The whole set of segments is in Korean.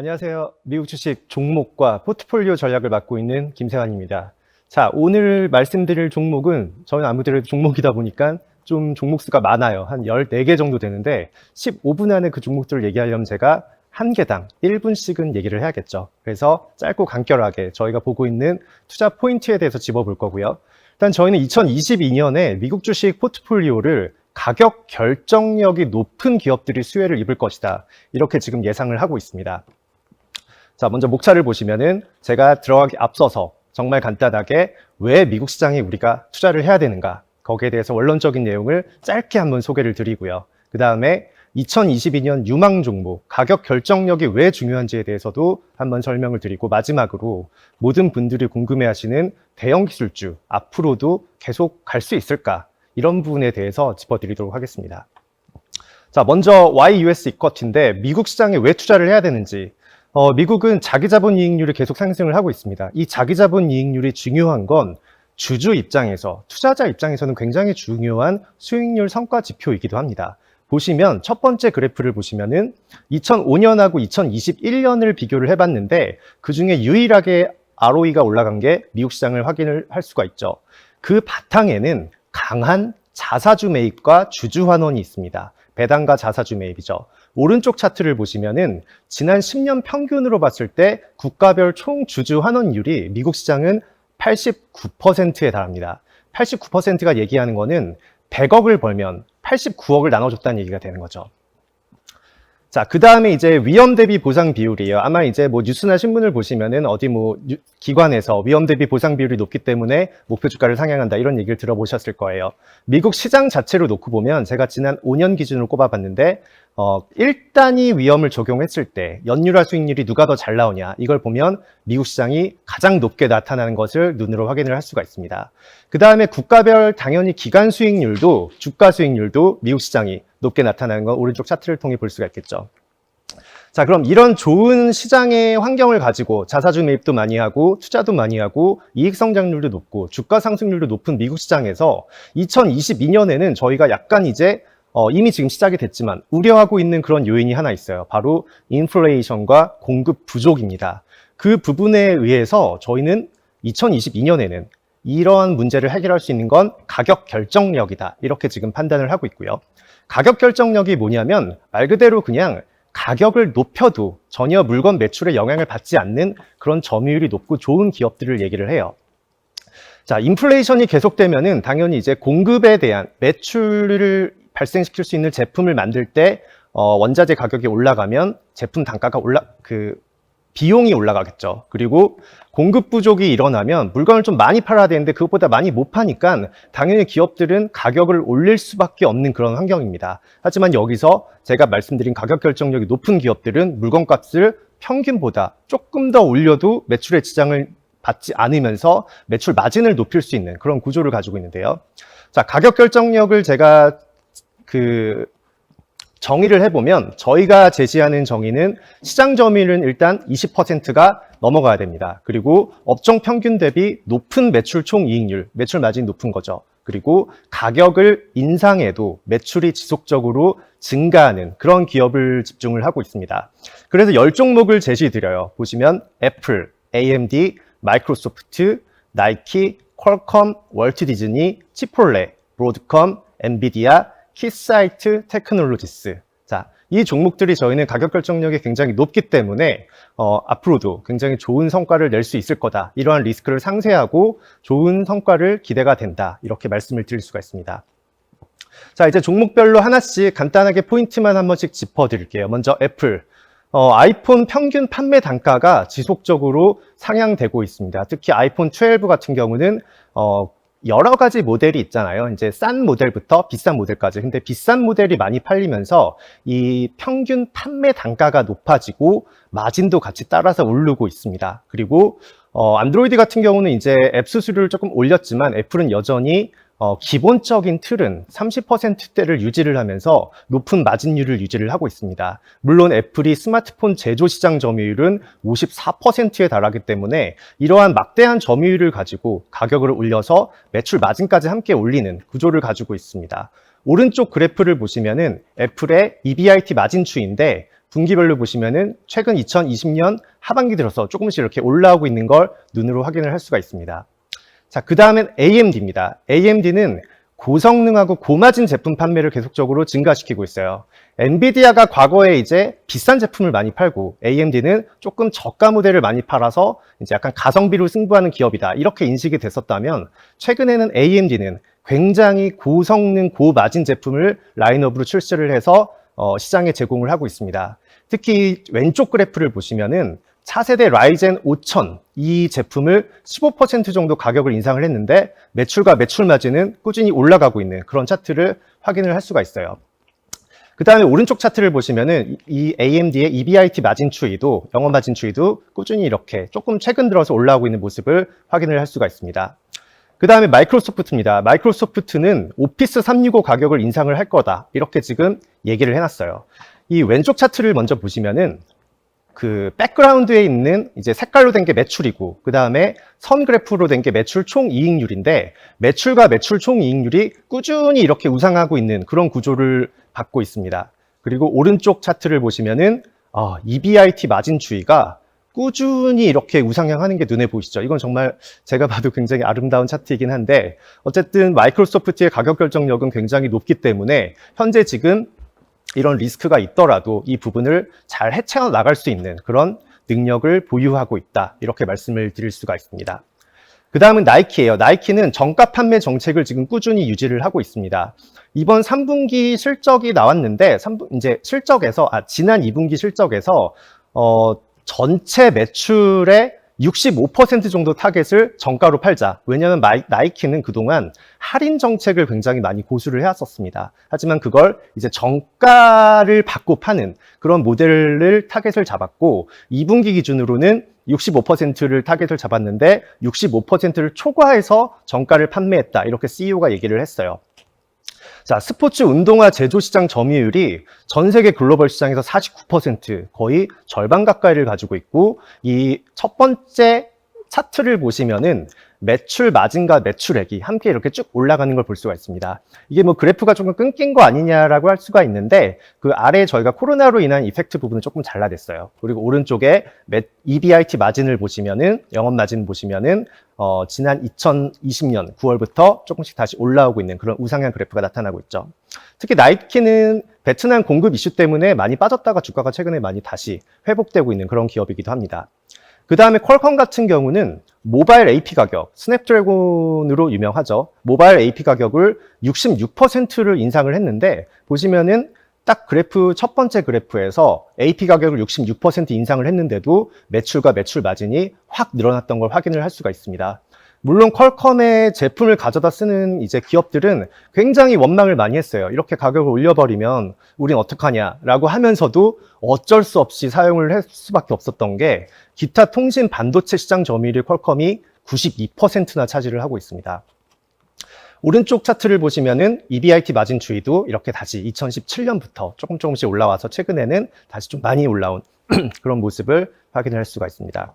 안녕하세요. 미국 주식 종목과 포트폴리오 전략을 맡고 있는 김세환입니다. 자, 오늘 말씀드릴 종목은 저는 아무래도 종목이다 보니까 좀 종목 수가 많아요. 한 14개 정도 되는데 15분 안에 그 종목들을 얘기하려면 제가 한 개당 1분씩은 얘기를 해야겠죠. 그래서 짧고 간결하게 저희가 보고 있는 투자 포인트에 대해서 짚어볼 거고요. 일단 저희는 2022년에 미국 주식 포트폴리오를 가격 결정력이 높은 기업들이 수혜를 입을 것이다. 이렇게 지금 예상을 하고 있습니다. 자, 먼저 목차를 보시면은 제가 들어가기 앞서서 정말 간단하게 왜 미국 시장에 우리가 투자를 해야 되는가, 거기에 대해서 원론적인 내용을 짧게 한번 소개를 드리고요. 그 다음에 2022년 유망 종목, 가격 결정력이 왜 중요한지에 대해서도 한번 설명을 드리고, 마지막으로 모든 분들이 궁금해하시는 대형 기술주, 앞으로도 계속 갈 수 있을까? 이런 부분에 대해서 짚어드리도록 하겠습니다. 자, 먼저 YUS 이쿼티인데 미국 시장에 왜 투자를 해야 되는지. 미국은 자기자본 이익률이 계속 상승을 하고 있습니다. 이 자기자본 이익률이 중요한 건 주주 입장에서, 투자자 입장에서는 굉장히 중요한 수익률 성과 지표이기도 합니다. 보시면 첫 번째 그래프를 보시면은 2005년하고 2021년을 비교를 해봤는데 그 중에 유일하게 ROE가 올라간 게 미국 시장을 확인을 할 수가 있죠. 그 바탕에는 강한 자사주 매입과 주주 환원이 있습니다. 배당과 자사주 매입이죠. 오른쪽 차트를 보시면은 지난 10년 평균으로 봤을 때 국가별 총 주주 환원율이 미국 시장은 89%에 달합니다. 89%가 얘기하는 거는 100억을 벌면 89억을 나눠줬다는 얘기가 되는 거죠. 자, 그 다음에 이제 위험 대비 보상 비율이에요. 아마 이제 뭐 뉴스나 신문을 보시면은 어디 뭐 기관에서 위험 대비 보상 비율이 높기 때문에 목표 주가를 상향한다, 이런 얘기를 들어보셨을 거예요. 미국 시장 자체로 놓고 보면 제가 지난 5년 기준으로 꼽아봤는데 1단위 위험을 적용했을 때 연율화 수익률이 누가 더 잘 나오냐, 이걸 보면 미국 시장이 가장 높게 나타나는 것을 눈으로 확인을 할 수가 있습니다. 그 다음에 국가별 당연히 기간 수익률도, 주가 수익률도 미국 시장이 높게 나타나는 건 오른쪽 차트를 통해 볼 수가 있겠죠. 자, 그럼 이런 좋은 시장의 환경을 가지고 자사주 매입도 많이 하고 투자도 많이 하고 이익 성장률도 높고 주가 상승률도 높은 미국 시장에서 2022년에는 저희가 약간 이제 이미 지금 시작이 됐지만 우려하고 있는 그런 요인이 하나 있어요. 바로 인플레이션과 공급 부족입니다. 그 부분에 의해서 저희는 2022년에는 이러한 문제를 해결할 수 있는 건 가격 결정력이다, 이렇게 지금 판단을 하고 있고요. 가격 결정력이 뭐냐면 말 그대로 그냥 가격을 높여도 전혀 물건 매출에 영향을 받지 않는 그런 점유율이 높고 좋은 기업들을 얘기를 해요. 자, 인플레이션이 계속되면은 당연히 이제 공급에 대한 매출을 발생시킬 수 있는 제품을 만들 때 원자재 가격이 올라가면 제품 단가가 비용이 올라가겠죠. 그리고 공급 부족이 일어나면 물건을 좀 많이 팔아야 되는데 그것보다 많이 못 파니까 당연히 기업들은 가격을 올릴 수밖에 없는 그런 환경입니다. 하지만 여기서 제가 말씀드린 가격 결정력이 높은 기업들은 물건값을 평균보다 조금 더 올려도 매출의 지장을 받지 않으면서 매출 마진을 높일 수 있는 그런 구조를 가지고 있는데요. 자, 가격 결정력을 제가 정의를 해보면 저희가 제시하는 정의는 시장 점유율은 일단 20%가 넘어가야 됩니다. 그리고 업종 평균 대비 높은 매출 총이익률, 매출 마진이 높은 거죠. 그리고 가격을 인상해도 매출이 지속적으로 증가하는 그런 기업을 집중을 하고 있습니다. 그래서 10종목을 제시드려요. 보시면 애플, AMD, 마이크로소프트, 나이키, 퀄컴, 월트 디즈니, 치폴레, 브로드컴, 엔비디아, 키사이트 테크놀로지스. 자, 이 종목들이 저희는 가격 결정력이 굉장히 높기 때문에 앞으로도 굉장히 좋은 성과를 낼 수 있을 거다, 이러한 리스크를 상쇄하고 좋은 성과를 기대가 된다, 이렇게 말씀을 드릴 수가 있습니다. 자, 이제 종목별로 하나씩 간단하게 포인트만 한 번씩 짚어드릴게요. 먼저 애플. 아이폰 평균 판매 단가가 지속적으로 상향되고 있습니다. 특히 아이폰 12 같은 경우는 여러 가지 모델이 있잖아요. 이제 싼 모델부터 비싼 모델까지. 근데 비싼 모델이 많이 팔리면서 이 평균 판매 단가가 높아지고 마진도 같이 따라서 오르고 있습니다. 그리고 안드로이드 같은 경우는 이제 앱 수수료를 조금 올렸지만 애플은 여전히 기본적인 틀은 30%대를 유지를 하면서 높은 마진율을 유지를 하고 있습니다. 물론 애플이 스마트폰 제조 시장 점유율은 54%에 달하기 때문에 이러한 막대한 점유율을 가지고 가격을 올려서 매출 마진까지 함께 올리는 구조를 가지고 있습니다. 오른쪽 그래프를 보시면은 애플의 EBIT 마진 추이인데 분기별로 보시면은 최근 2020년 하반기 들어서 조금씩 이렇게 올라오고 있는 걸 눈으로 확인을 할 수가 있습니다. 자, 그 다음엔 AMD입니다. AMD는 고성능하고 고마진 제품 판매를 계속적으로 증가시키고 있어요. 엔비디아가 과거에 이제 비싼 제품을 많이 팔고 AMD는 조금 저가 모델을 많이 팔아서 이제 약간 가성비로 승부하는 기업이다. 이렇게 인식이 됐었다면 최근에는 AMD는 굉장히 고성능, 고마진 제품을 라인업으로 출시를 해서 시장에 제공을 하고 있습니다. 특히 왼쪽 그래프를 보시면은 차세대 라이젠 5000 이 제품을 15% 정도 가격을 인상을 했는데 매출과 매출 마진은 꾸준히 올라가고 있는 그런 차트를 확인을 할 수가 있어요. 그 다음에 오른쪽 차트를 보시면은 이 AMD의 EBIT 마진 추이도, 영업 마진 추이도 꾸준히 이렇게 조금 최근 들어서 올라오고 있는 모습을 확인을 할 수가 있습니다. 그 다음에 마이크로소프트입니다. 마이크로소프트는 오피스 365 가격을 인상을 할 거다. 이렇게 지금 얘기를 해놨어요. 이 왼쪽 차트를 먼저 보시면은 그 백그라운드에 있는 이제 색깔로 된 게 매출이고 그 다음에 선 그래프로 된 게 매출 총이익률인데 매출과 매출 총이익률이 꾸준히 이렇게 우상하고 있는 그런 구조를 갖고 있습니다. 그리고 오른쪽 차트를 보시면은 EBIT 마진 추이가 꾸준히 이렇게 우상향하는 게 눈에 보이시죠? 이건 정말 제가 봐도 굉장히 아름다운 차트이긴 한데 어쨌든 마이크로소프트의 가격 결정력은 굉장히 높기 때문에 현재 지금 이런 리스크가 있더라도 이 부분을 잘 헤쳐 나갈 수 있는 그런 능력을 보유하고 있다. 이렇게 말씀을 드릴 수가 있습니다. 그 다음은 나이키예요. 나이키는 정가 판매 정책을 지금 꾸준히 유지를 하고 있습니다. 이번 3분기 실적이 나왔는데 이제 실적에서 지난 2분기 실적에서 전체 매출의 65% 정도 타겟을 정가로 팔자. 왜냐하면 나이키는 그동안 할인 정책을 굉장히 많이 고수를 해왔었습니다. 하지만 그걸 이제 정가를 받고 파는 그런 모델을 타겟을 잡았고 2분기 기준으로는 65%를 타겟을 잡았는데 65%를 초과해서 정가를 판매했다. 이렇게 CEO가 얘기를 했어요. 자, 스포츠 운동화 제조 시장 점유율이 전 세계 글로벌 시장에서 49%, 거의 절반 가까이를 가지고 있고 이 첫 번째 차트를 보시면은 매출 마진과 매출액이 함께 이렇게 쭉 올라가는 걸 볼 수가 있습니다. 이게 뭐 그래프가 조금 끊긴 거 아니냐라고 할 수가 있는데 그 아래에 저희가 코로나로 인한 이펙트 부분은 조금 잘라냈어요. 그리고 오른쪽에 EBIT 마진을 보시면은 영업 마진 보시면은 지난 2020년 9월부터 조금씩 다시 올라오고 있는 그런 우상향 그래프가 나타나고 있죠. 특히 나이키는 베트남 공급 이슈 때문에 많이 빠졌다가 주가가 최근에 많이 다시 회복되고 있는 그런 기업이기도 합니다. 그 다음에 퀄컴 같은 경우는 모바일 AP 가격, 스냅드래곤으로 유명하죠. 모바일 AP 가격을 66%를 인상을 했는데 보시면은 딱 그래프 첫 번째 그래프에서 AP 가격을 66% 인상을 했는데도 매출과 매출 마진이 확 늘어났던 걸 확인을 할 수가 있습니다. 물론 퀄컴의 제품을 가져다 쓰는 이제 기업들은 굉장히 원망을 많이 했어요. 이렇게 가격을 올려버리면 우린 어떡하냐라고 하면서도 어쩔 수 없이 사용을 할 수밖에 없었던 게 기타 통신 반도체 시장 점유율이 퀄컴이 92%나 차지를 하고 있습니다. 오른쪽 차트를 보시면은 EBIT 마진 추이도 이렇게 다시 2017년부터 조금씩 올라와서 최근에는 다시 좀 많이 올라온 그런 모습을 확인할 수가 있습니다.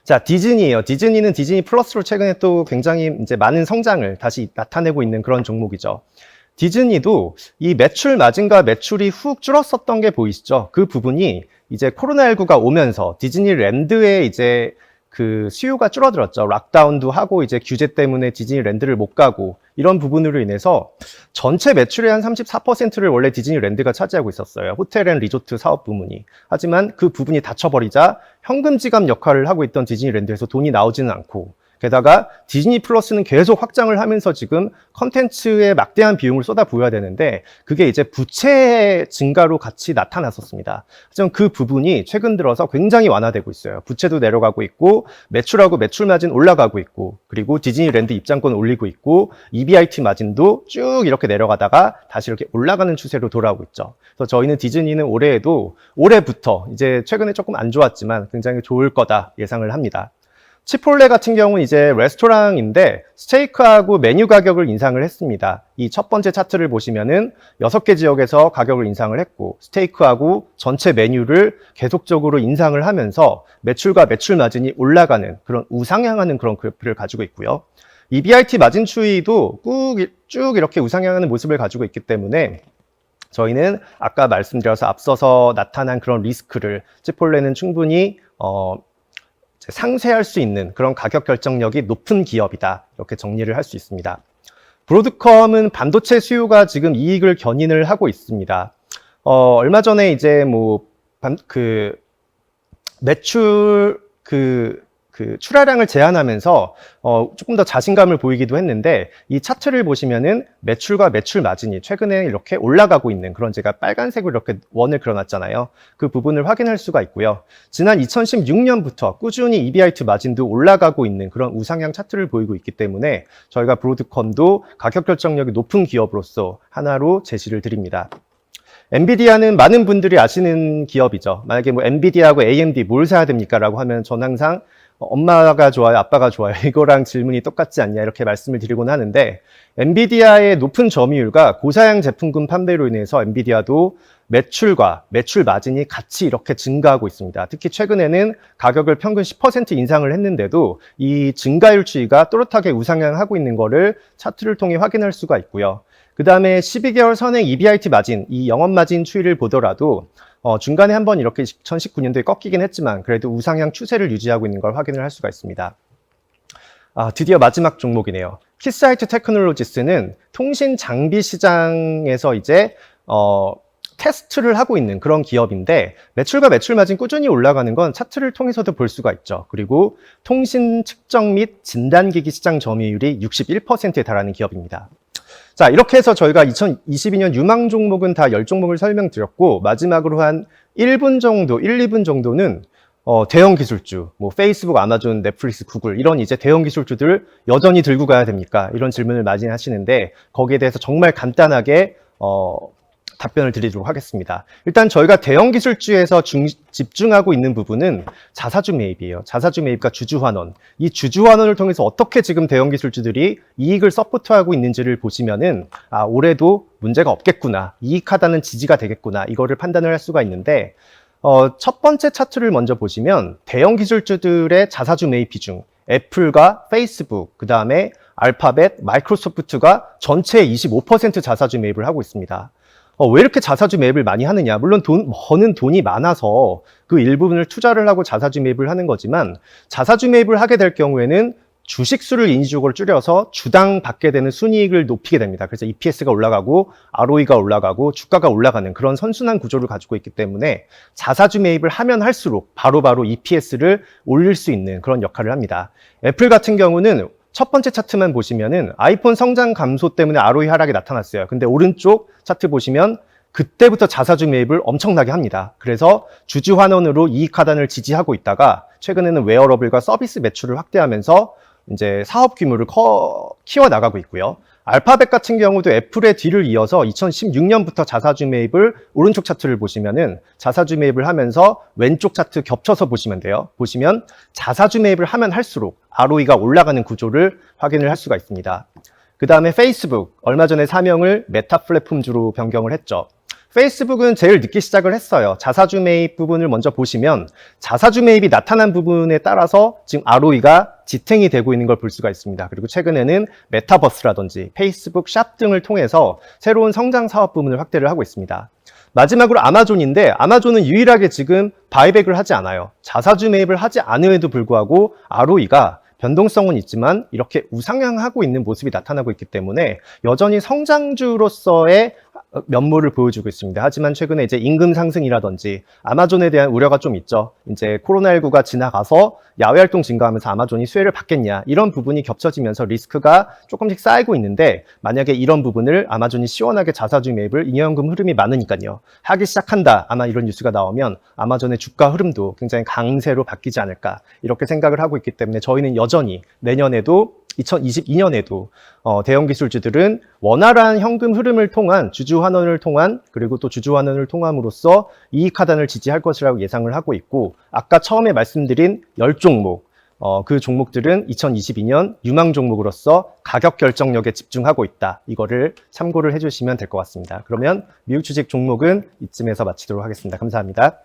자, 디즈니예요. 디즈니는 디즈니 플러스로 최근에 또 굉장히 이제 많은 성장을 다시 나타내고 있는 그런 종목이죠. 디즈니도 이 매출 마진과 매출이 훅 줄었었던 게 보이시죠? 그 부분이 이제 코로나19가 오면서 디즈니랜드에 이제 그 수요가 줄어들었죠. 락다운도 하고 이제 규제 때문에 디즈니랜드를 못 가고 이런 부분으로 인해서 전체 매출의 한 34%를 원래 디즈니랜드가 차지하고 있었어요. 호텔 앤 리조트 사업 부문이. 하지만 그 부분이 닫혀버리자 현금 지갑 역할을 하고 있던 디즈니랜드에서 돈이 나오지는 않고 게다가 디즈니 플러스는 계속 확장을 하면서 지금 컨텐츠에 막대한 비용을 쏟아부어야 되는데 그게 이제 부채 증가로 같이 나타났었습니다. 하지만 그 부분이 최근 들어서 굉장히 완화되고 있어요. 부채도 내려가고 있고 매출하고 매출 마진 올라가고 있고 그리고 디즈니랜드 입장권 올리고 있고 EBIT 마진도 쭉 이렇게 내려가다가 다시 이렇게 올라가는 추세로 돌아오고 있죠. 그래서 저희는 디즈니는 올해부터 이제 최근에 조금 안 좋았지만 굉장히 좋을 거다 예상을 합니다. 치폴레 같은 경우는 이제 레스토랑인데 스테이크하고 메뉴 가격을 인상을 했습니다. 이 첫 번째 차트를 보시면은 6개 지역에서 가격을 인상을 했고 스테이크하고 전체 메뉴를 계속적으로 인상을 하면서 매출과 매출 마진이 올라가는 그런 우상향하는 그런 그래프를 가지고 있고요. EBIT 마진 추이도 쭉 이렇게 우상향하는 모습을 가지고 있기 때문에 저희는 아까 말씀드려서 앞서서 나타난 그런 리스크를 치폴레는 충분히 상쇄할 수 있는 그런 가격 결정력이 높은 기업이다. 이렇게 정리를 할 수 있습니다. 브로드컴은 반도체 수요가 지금 이익을 견인을 하고 있습니다. 얼마 전에 이제 매출 출하량을 제한하면서 조금 더 자신감을 보이기도 했는데 이 차트를 보시면은 매출과 매출 마진이 최근에 이렇게 올라가고 있는 그런 제가 빨간색으로 이렇게 원을 그려놨잖아요. 그 부분을 확인할 수가 있고요. 지난 2016년부터 꾸준히 EBIT 마진도 올라가고 있는 그런 우상향 차트를 보이고 있기 때문에 저희가 브로드컴도 가격 결정력이 높은 기업으로서 하나로 제시를 드립니다. 엔비디아는 많은 분들이 아시는 기업이죠. 만약에 엔비디아하고 AMD 뭘 사야 됩니까? 라고 하면 전 항상 엄마가 좋아요, 아빠가 좋아요. 이거랑 질문이 똑같지 않냐 이렇게 말씀을 드리곤 하는데 엔비디아의 높은 점유율과 고사양 제품군 판매로 인해서 엔비디아도 매출과 매출 마진이 같이 이렇게 증가하고 있습니다. 특히 최근에는 가격을 평균 10% 인상을 했는데도 이 증가율 추이가 또렷하게 우상향하고 있는 거를 차트를 통해 확인할 수가 있고요. 그 다음에 12개월 선행 EBIT 마진, 이 영업 마진 추이를 보더라도 중간에 한번 이렇게 2019년도에 꺾이긴 했지만 그래도 우상향 추세를 유지하고 있는 걸 확인을 할 수가 있습니다. 드디어 마지막 종목이네요. 키사이트 테크놀로지스는 통신 장비 시장에서 이제 테스트를 하고 있는 그런 기업인데 매출과 매출 마진 꾸준히 올라가는 건 차트를 통해서도 볼 수가 있죠. 그리고 통신 측정 및 진단기기 시장 점유율이 61%에 달하는 기업입니다. 자, 이렇게 해서 저희가 2022년 유망 종목은 다 10종목을 설명드렸고 마지막으로 한 1분 정도, 1, 2분 정도는 대형 기술주, 페이스북, 아마존, 넷플릭스, 구글 이런 이제 대형 기술주들 여전히 들고 가야 됩니까? 이런 질문을 많이 하시는데 거기에 대해서 정말 간단하게 답변을 드리도록 하겠습니다. 일단 저희가 대형 기술주에서 집중하고 있는 부분은 자사주 매입이에요. 자사주 매입과 주주 환원. 이 주주 환원을 통해서 어떻게 지금 대형 기술주들이 이익을 서포트하고 있는지를 보시면은 올해도 문제가 없겠구나. 이익 하단은 지지가 되겠구나. 이거를 판단을 할 수가 있는데 첫 번째 차트를 먼저 보시면 대형 기술주들의 자사주 매입 비중 애플과 페이스북, 그 다음에 알파벳, 마이크로소프트가 전체의 25% 자사주 매입을 하고 있습니다. 왜 이렇게 자사주 매입을 많이 하느냐? 물론 버는 돈이 많아서 그 일부분을 투자를 하고 자사주 매입을 하는 거지만 자사주 매입을 하게 될 경우에는 주식수를 인위적으로 줄여서 주당 받게 되는 순이익을 높이게 됩니다. 그래서 EPS가 올라가고 ROE가 올라가고 주가가 올라가는 그런 선순환 구조를 가지고 있기 때문에 자사주 매입을 하면 할수록 바로바로 EPS를 올릴 수 있는 그런 역할을 합니다. 애플 같은 경우는 첫 번째 차트만 보시면은 아이폰 성장 감소 때문에 ROE 하락이 나타났어요. 근데 오른쪽 차트 보시면 그때부터 자사주 매입을 엄청나게 합니다. 그래서 주주 환원으로 이익 하단을 지지하고 있다가 최근에는 웨어러블과 서비스 매출을 확대하면서 이제 사업 규모를 키워 나가고 있고요. 알파벳 같은 경우도 애플의 뒤를 이어서 2016년부터 자사주 매입을 오른쪽 차트를 보시면은 자사주 매입을 하면서 왼쪽 차트 겹쳐서 보시면 돼요. 보시면 자사주 매입을 하면 할수록 ROE가 올라가는 구조를 확인을 할 수가 있습니다. 그 다음에 페이스북, 얼마 전에 사명을 메타 플랫폼주로 변경을 했죠. 페이스북은 제일 늦게 시작을 했어요. 자사주 매입 부분을 먼저 보시면 자사주 매입이 나타난 부분에 따라서 지금 ROE가 지탱이 되고 있는 걸 볼 수가 있습니다. 그리고 최근에는 메타버스라든지 페이스북 샵 등을 통해서 새로운 성장 사업 부문을 확대를 하고 있습니다. 마지막으로 아마존인데 아마존은 유일하게 지금 바이백을 하지 않아요. 자사주 매입을 하지 않음에도 불구하고 ROE가 변동성은 있지만 이렇게 우상향하고 있는 모습이 나타나고 있기 때문에 여전히 성장주로서의 면모를 보여주고 있습니다. 하지만 최근에 이제 임금 상승이라든지 아마존에 대한 우려가 좀 있죠. 이제 코로나19가 지나가서 야외 활동 증가하면서 아마존이 수혜를 받겠냐 이런 부분이 겹쳐지면서 리스크가 조금씩 쌓이고 있는데 만약에 이런 부분을 아마존이 시원하게 자사주 매입을 잉여연금 흐름이 많으니까요. 하기 시작한다. 아마 이런 뉴스가 나오면 아마존의 주가 흐름도 굉장히 강세로 바뀌지 않을까 이렇게 생각을 하고 있기 때문에 저희는 여전히 내년에도 2022년에도 대형 기술주들은 원활한 현금 흐름을 통한 주주 환원을 통한 그리고 또 주주 환원을 통함으로써 이익 하단을 지지할 것이라고 예상을 하고 있고 아까 처음에 말씀드린 10종목 그 종목들은 2022년 유망 종목으로서 가격 결정력에 집중하고 있다. 이거를 참고를 해주시면 될 것 같습니다. 그러면 미국 주식 종목은 이쯤에서 마치도록 하겠습니다. 감사합니다.